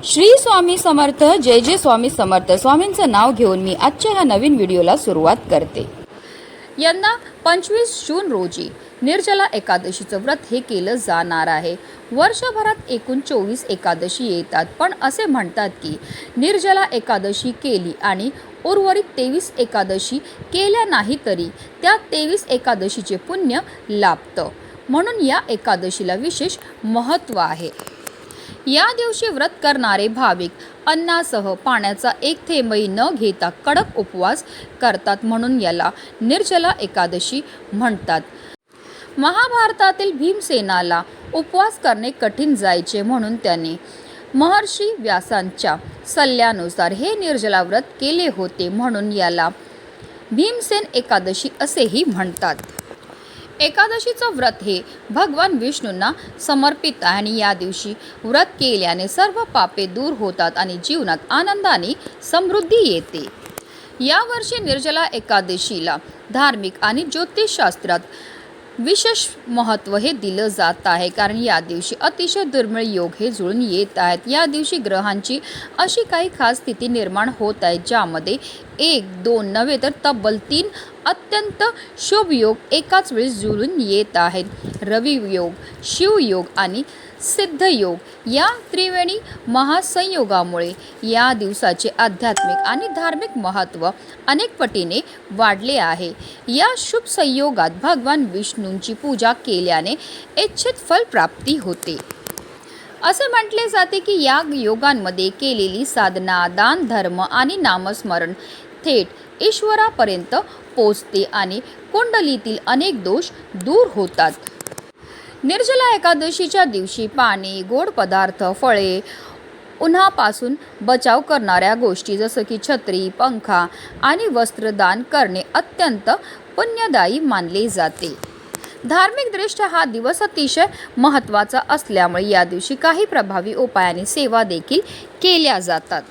श्री स्वामी समर्थ. जय जय स्वामी समर्थ. स्वामींचं नाव घेऊन मी आजच्या ह्या नवीन व्हिडिओला सुरुवात करते. यंदा 25 जून रोजी निर्जला एकादशीचं व्रत हे केलं जाणार आहे. वर्षभरात एकूण 24 एकादशी येतात, पण असे म्हणतात की निर्जला एकादशी केली आणि उर्वरित 23 एकादशी केल्या नाही तरी त्या 23 एकादशीचे पुण्य लाभतं. म्हणून या एकादशीला विशेष महत्त्व आहे. या दिवशी व्रत करणारे भाविक अन्नासह पाण्याचा एक थेंबही न घेता कडक उपवास करतात, म्हणून याला निर्जला एकादशी म्हणतात. महाभारतातील भीमसेनाला उपवास करणे कठीण जायचे, म्हणून त्याने महर्षी व्यासांच्या सल्ल्यानुसार हे निर्जला व्रत केले होते, म्हणून याला भीमसेन एकादशी असेही म्हणतात. एकादशीचं व्रत हे भगवान विष्णूंना समर्पित आहे आणि या दिवशी व्रत केल्याने सर्व पापे दूर होतात आणि जीवनात आनंदाने समृद्धी येते. यावर्षी निर्जला एकादशीला धार्मिक आणि ज्योतिषशास्त्रात विशेष महत्त्व हे दिलं जात आहे, कारण या दिवशी अतिशय दुर्मिळ योग हे जुळून येत आहेत. या दिवशी ग्रहांची अशी काही खास स्थिती निर्माण होत आहे, ज्यामध्ये 1, 2 नव्हे तर तब्बल 3 अत्यंत शुभ योग एकाच वेळी जुळून येत आहेत. रवी योग, शिवयोग आणि सिद्धयोग या त्रिवेणी महासंयोगामुळे या दिवसाचे आध्यात्मिक आणि धार्मिक महत्त्व अनेक पटीने वाढले आहे. या शुभ संयोगात भगवान विष्णूंची पूजा केल्याने इच्छित फल प्राप्ती होते. असे म्हटले जाते की या योगांमध्ये केलेली साधना, दान, धर्म आणि नामस्मरण थेट ईश्वरापर्यंत पोचते आणि कुंडलीतील अनेक दोष दूर होतात. निर्जला एकादशीच्या दिवशी पाणी, गोड पदार्थ, फळे, उन्हापासून बचाव करणाऱ्या गोष्टी जसं की छत्री, पंखा आणि वस्त्रदान करणे अत्यंत पुण्यदायी मानले जाते. धार्मिकदृष्ट्या हा दिवस अतिशय महत्त्वाचा असल्यामुळे या दिवशी काही प्रभावी उपायांनी सेवा देखील केल्या जातात.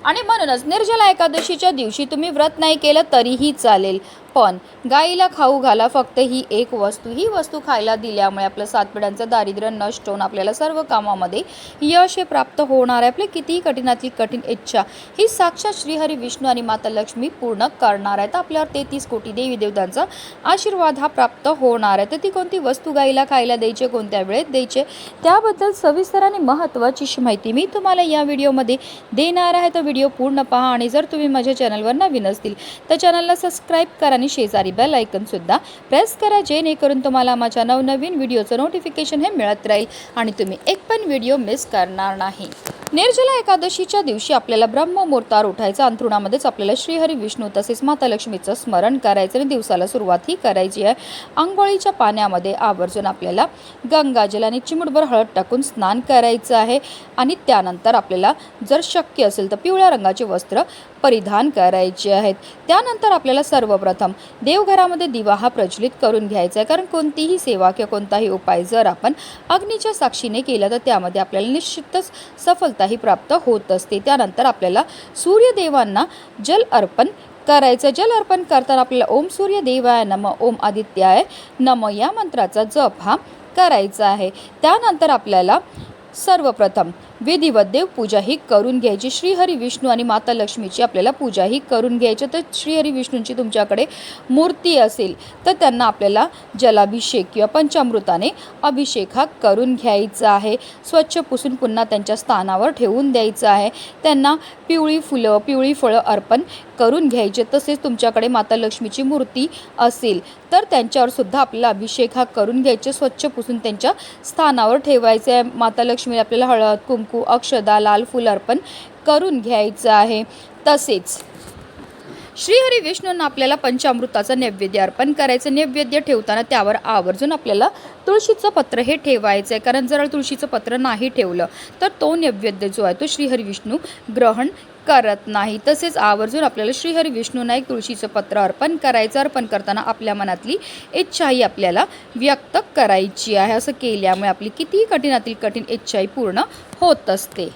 आणि म्हणूनच निर्जला एकादशीच्या दिवशी तुम्ही व्रत नाही केलं तरीही चालेल, पण गाईला खाऊ घाला फक्त ही एक वस्तू. ही वस्तू खायला दिल्यामुळे आपलं 7 पिढ्यांचं दारिद्र्य नष्ट होऊन आपल्याला सर्व कामामध्ये यश हे प्राप्त होणार आहे. आपली कितीही कठीणातली कठीण इच्छा ही साक्षात श्रीहरी विष्णू आणि माता लक्ष्मी पूर्ण करणार आहेत. आपल्यावर 33 कोटी देवी देवतांचा आशीर्वाद हा प्राप्त होणार आहे. तर ती कोणती वस्तू गाईला खायला द्यायचे, कोणत्या वेळेत द्यायचे, त्याबद्दल सविस्तर आणि महत्त्वाची माहिती मी तुम्हाला या व्हिडिओमध्ये देणार आहे. तर व्हिडिओ पूर्ण पहा आणि जर तुम्ही माझ्या चॅनलवर नवीन असतील तर चॅनलला सबस्क्राईब करा आणि शेजारी बेल आयकन सुद्धा प्रेस करा, जेणेकरून तुम्हाला माझ्या नवनवीन व्हिडिओचं नोटिफिकेशन हे मिळत राहील आणि तुम्ही एक पण व्हिडिओ मिस करणार नाही. निर्जला एकादशीच्या दिवशी आपल्याला ब्रह्ममुहूर्तावर उठायचं. अंथरुणामध्येच आपल्याला श्रीहरी विष्णू तसेच माता लक्ष्मीचं स्मरण करायचं आणि दिवसाला सुरुवात ही करायची आहे. आंघोळीच्या पाण्यामध्ये आवर्जून आपल्याला गंगाजल आणि चिमूटभर हळद टाकून स्नान करायचं आहे आणि त्यानंतर आपल्याला जर शक्य असेल तर पिवळ्या रंगाचे वस्त्र परिधान करायचे आहेत. त्यानंतर आपल्याला सर्वप्रथम देवघरामध्ये दिवा हा प्रज्वलित करून घ्यायचा आहे, कारण कोणतीही सेवा किंवा कोणताही उपाय जर आपण अग्नीच्या साक्षीने केला तर त्यामध्ये आपल्याला निश्चितच सफलताही प्राप्त होत असते. त्यानंतर आपल्याला सूर्यदेवांना जल अर्पण करायचं. जल अर्पण करताना आपल्याला ओम सूर्यदेवाय नमः, ओम आदित्याय नमः या मंत्राचा जप हा करायचा आहे. त्यानंतर आपल्याला सर्वप्रथम विधिवत देवपूजा ही करून घ्यायची. श्रीहरी विष्णू आणि माता लक्ष्मीची आपल्याला पूजा ही करून घ्यायची. तर श्रीहरी विष्णूंची तुमच्याकडे मूर्ती असेल तर त्यांना आपल्याला जलाभिषेक किंवा पंचामृताने अभिषेक हा करून घ्यायचा आहे. स्वच्छ पुसून पुन्हा त्यांच्या स्थानावर ठेवून द्यायचं आहे. त्यांना पिवळी फुलं, पिवळी फळं अर्पण करून घ्यायचे. तसेच तुमच्याकडे माता लक्ष्मीची मूर्ती असेल तर त्यांच्यावर सुद्धा आपल्याला अभिषेक हा करून घ्यायचे. स्वच्छ पुसून त्यांच्या स्थानावर ठेवायचे आहे. माता लक्ष्मी आपल्याला हळद, कुंकू, अक्षदा, लाल फूल अर्पण करून घ्यायचं आहे. तसेच श्रीहरी विष्णूंना आपल्याला पंचामृताचं नैवेद्य अर्पण करायचं. नैवेद्य ठेवताना त्यावर आवर्जून आपल्याला तुळशीचं पत्र हे ठेवायचं आहे, कारण जर तुळशीचं पत्र नाही ठेवलं तर तो नैवेद्य जो आहे तो श्रीहरी विष्णू ग्रहण करत नाही. तसेच आवर्जून आपल्याला श्रीहरी विष्णूंना एक तुळशीचं पत्र अर्पण करायचं. अर्पण करताना आपल्या मनातली इच्छाही आपल्याला व्यक्त करायची आहे. असं केल्यामुळे आपली कितीही कठीणातील कठीण इच्छाही पूर्ण होत असते.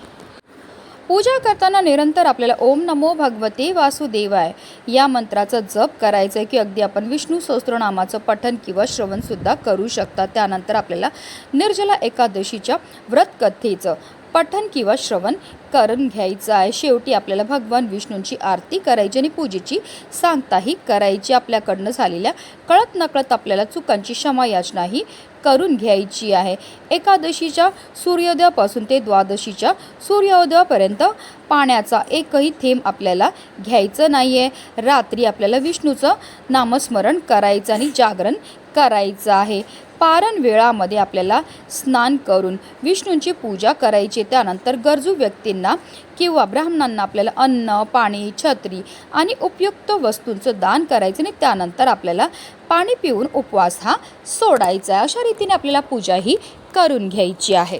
पूजा करताना निरंतर आपल्याला ओम नमो भगवते वासुदेवाय या मंत्राचा जप करायचा आहे, की अगदी आपण विष्णू सहस्त्रनामाचं पठण किंवा श्रवण सुद्धा करू शकता. त्यानंतर आपल्याला निर्जला एकादशीच्या व्रतकथेचं पठण किंवा श्रवण करून घ्यायचं आहे। शेवटी आपल्याला भगवान विष्णूंची आरती करायची आणि पूजेची सांगताही करायची। आपल्याकडनं झालेल्या कळत नकळत आपल्याला चुकांची क्षमा याचनाही करून घ्यायची आहे। एकादशीच्या सूर्योदयापासून ते द्वादशीच्या सूर्योदयापर्यंत पाण्याचा एकही थेंब आपल्याला घ्यायचं नाही आहे। रात्री आपल्याला विष्णूचं नामस्मरण करायचं आणि जागरण करायचं आहे। पारण वेळामध्ये आपल्याला स्नान करून विष्णूंची पूजा करायची। त्यानंतर गरजू व्यक्तींना किंवा ब्राह्मणांना आपल्याला अन्न, पाणी, छत्री आणि उपयुक्त वस्तूंचं दान करायचं आणि त्यानंतर आपल्याला पाणी पिऊन उपवास हा सोडायचा आहे। अशा रीतीने आपल्याला पूजा ही करून घ्यायची आहे।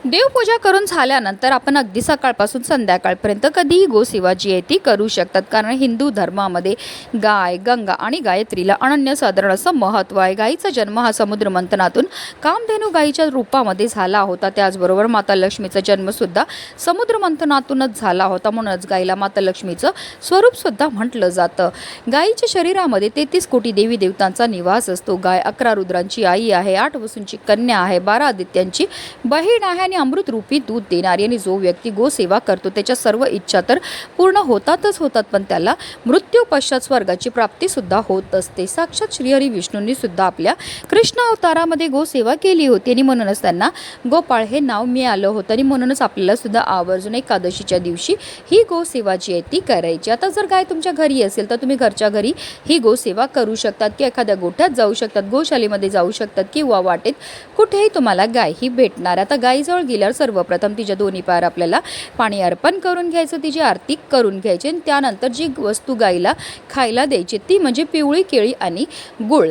देवपूजा करून झाल्यानंतर आपण अगदी सकाळपासून संध्याकाळपर्यंत कधीही गोसेवा जी आहे ती करू शकतात, कारण हिंदू धर्मामध्ये गाय, गंगा आणि गायत्रीला अनन्यसाधारण असं महत्त्व आहे। गायीचा जन्म हा समुद्र मंथनातून कामधेनू गायीच्या रूपामध्ये झाला होता। त्याचबरोबर माता लक्ष्मीचा जन्मसुद्धा समुद्र मंथनातूनच झाला होता, म्हणूनच गायीला माता लक्ष्मीचं स्वरूपसुद्धा म्हटलं जातं। गायीच्या शरीरामध्ये 33 कोटी देवी देवतांचा निवास असतो। गाय 11 रुद्रांची आई आहे, 8 वसूंची कन्या आहे, 12 आदित्यांची बहीण आहे आणि अमृत रूपी दूध देणारी। आणि जो व्यक्ती गोसेवा करतो त्याच्या सर्व इच्छा तर पूर्ण होतातच होतात, पण त्याला मृत्यू पश्चात स्वर्गाची प्राप्ती सुद्धा होत असते। साक्षात श्रीहरी विष्णूंनी सुद्धा आपल्या कृष्ण अवतारामध्ये गोसेवा केली होती आणि म्हणूनच त्यांना गोपाळ हे नाव मिळालं होतं। आणि म्हणूनच आपल्याला सुद्धा आवर्जून एकादशीच्या दिवशी ही गोसेवा जी आहे ती करायची। आता जर गाय तुमच्या घरी असेल तर तुम्ही घरच्या घरी ही गोसेवा करू शकतात, की एखाद्या गोठ्यात जाऊ शकतात, गोशालेमध्ये जाऊ शकतात, किंवा वाटेत कुठेही तुम्हाला गाय ही भेटणार। आता गायीजवळ गेल्यावर सर्वप्रथम तिच्या दोन्ही पायावर आपल्याला पाणी अर्पण करून घ्यायचं, तिची आरती करून घ्यायची आणि त्यानंतर जी वस्तू गायीला खायला द्यायची ती म्हणजे पिवळी केळी आणि गुळ।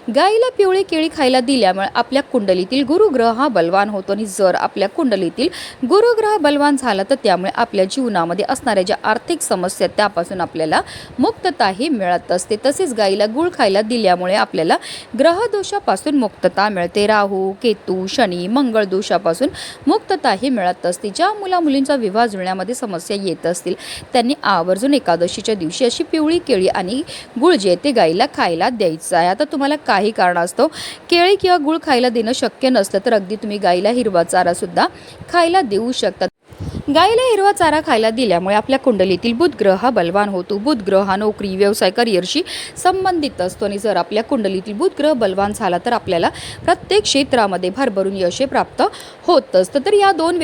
गायीला पिवळी केळी खायला दिल्यामुळे आपल्या कुंडलीतील गुरुग्रह हा बलवान होतो आणि जर आपल्या कुंडलीतील गुरुग्रह बलवान झाला तर त्यामुळे आपल्या जीवनामध्ये असणाऱ्या ज्या आर्थिक समस्या त्यापासून आपल्याला मुक्तताही मिळत असते। तसेच गायीला गुळ खायला दिल्यामुळे आपल्याला ग्रहदोषापासून मुक्तता मिळते। राहू, केतू, शनी, मंगळ दोषापासून मुक्तताही मिळत असते। ज्या मुलींचा विवाह जुळण्यामध्ये समस्या येत असतील त्यांनी आवर्जून एकादशीच्या दिवशी अशी पिवळी केळी आणि गुळ जे ते गायीला खायला द्यायचं आहे। आता तुम्हाला काही कारणास्तव केळी किंवा गुळ खायला देणं शक्य नसलं तर अगदी तुम्ही गायीला हिरवा चारा सुद्धा खायला देऊ शकता। गायीला हिरवा चारा खायला दिल्यामुळे आपल्या कुंडलीतील बुध ग्रह हा बलवान होतो। बुध ग्रह हा नोकरी, व्यवसाय, करिअरशी संबंधित असतो आणि जर आपल्या कुंडलीतील बुध ग्रह बलवान झाला तर आपल्याला प्रत्येक क्षेत्रामध्ये भरभरून यश प्राप्त होत असतं। तर या दोन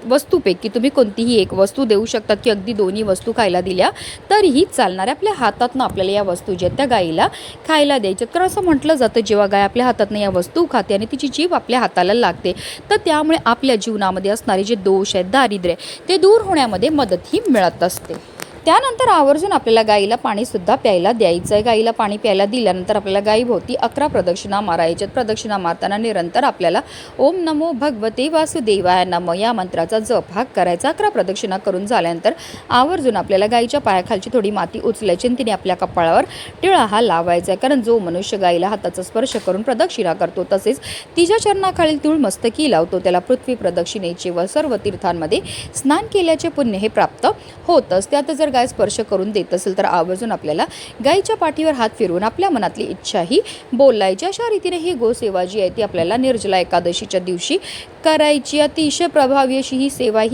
वस्तूपैकी तुम्ही कोणतीही एक वस्तू देऊ शकतात, की अगदी दोन्ही वस्तू खायला दिल्या तरीही चालणार। आपल्या हातातनं आपल्याला या वस्तू ज्या त्या गायीला खायला द्यायच्या। तर असं म्हटलं जातं जेव्हा गाय आपल्या हातातनं या वस्तू खाते आणि तिची जीभ आपल्या हाताला लागते तर त्यामुळे आपल्या जीवनामध्ये असणारे जे दोष आहेत, दारिद्र्य ते दूर होण्यामध्ये मदतही मिळत असते। त्यानंतर आवर्जून आपल्याला गायीला पाणीसुद्धा प्यायला द्यायचं आहे। गायीला पाणी प्यायला दिल्यानंतर आपल्याला गायीभोवती 11 प्रदक्षिणा मारायच्यात। प्रदक्षिणा मारताना निरंतर आपल्याला ओम नमो भगवते वासुदेवाय नमः या मंत्राचा जप हा करायचा। 11 प्रदक्षिणा करून झाल्यानंतर आवर्जून आपल्याला गायीच्या पायाखालची थोडी माती उचलायची आणि तिने आपल्या कपाळावर टिळा हा लावायचा आहे, कारण जो मनुष्य गायीला हाताचा स्पर्श करून प्रदक्षिणा करतो तसेच तिच्या चरणाखालील तूळ मस्तकी लावतो त्याला पृथ्वी प्रदक्षिणेचे व सर्व तीर्थांमध्ये स्नान केल्याचे पुण्य हे प्राप्त होत असते। आता जर गाय स्पर्श करून देत असेल तर आवर्जून आपल्याला गायीच्या पाठीवर हात फिरवून आपल्या मनातली इच्छाही बोलायची। अशा रीतीने ही गोसेवा जी आहे ती आपल्याला निर्जला एकादशीच्या दिवशी करायची। अतिशय प्रभावी अशी ही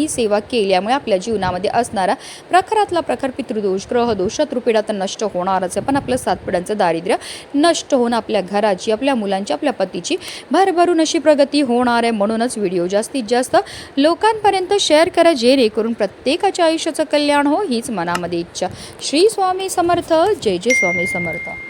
सेवा केल्यामुळे आपल्या जीवनामध्ये असणारा प्रखरातला प्रखर पितृदोष, ग्रहदोष, शत्रुपीडा तर नष्ट होणारच आहे, पण आपलं 7 पिढ्यांचं दारिद्र्य नष्ट होऊन आपल्या घराची, आपल्या मुलांची, आपल्या पतीची भरभरून अशी प्रगती होणार आहे। म्हणूनच व्हिडिओ जास्तीत जास्त लोकांपर्यंत शेअर करा, जेणेकरून प्रत्येकाच्या आयुष्याचं कल्याण हो हीच मनामध्ये इच्छा। श्री स्वामी समर्थ। जय जय स्वामी समर्थ।